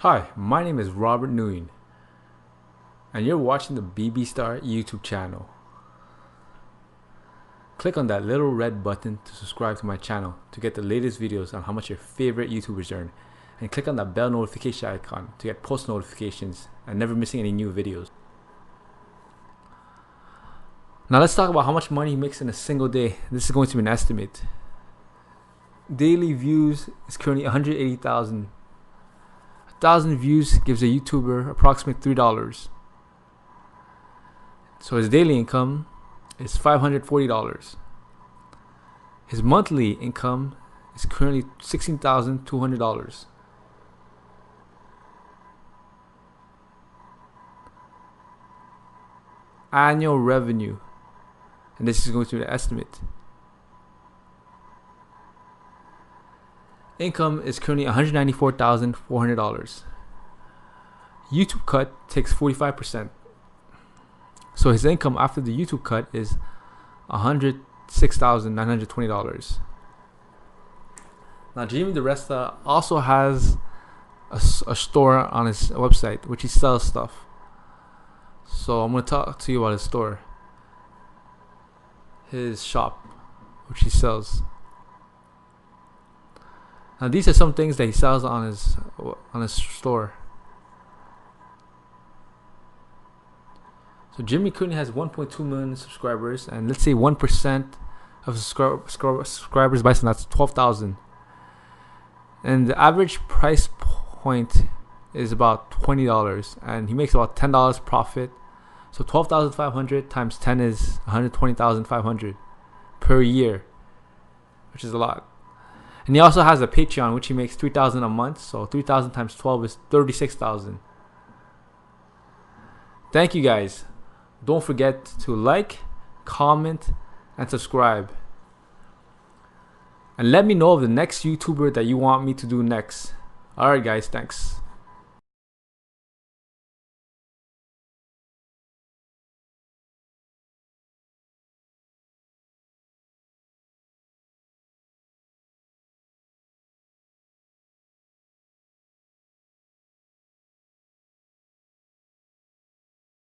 Hi, my name is Robert Nguyen, and you're watching the BB Star YouTube channel. Click on that little red button to subscribe to my channel to get the latest videos on how much your favorite YouTubers earn, and click on that bell notification icon to get post notifications and never missing any new videos. Now let's talk about how much money he makes in a single day. This is going to be an estimate. Daily views is currently 180,000. 1,000 views gives a YouTuber approximately $3. So his daily income is $540. His monthly income is currently $16,200. Annual revenue, and this is going to be an estimate. Income is currently $194,400. YouTube cut takes 45%. So his income after the YouTube cut is $106,920. Now Jimmy Diresta also has a store on his website which he sells stuff. So I'm going to talk to you about his store. His shop which he sells. Now these are some things that he sells on his store. So Jimmy currently has 1.2 million subscribers, and let's say 1% of subscribers buy some, that's 12,000. And the average price point is about $20, and he makes about $10 profit. So 12,500 times 10 is 120,500 per year, which is a lot. And he also has a Patreon which he makes $3,000 a month, so 3,000 times 12 is 36,000. Thank you guys. Don't forget to like, comment, and subscribe. And let me know of the next YouTuber that you want me to do next. Alright guys, thanks.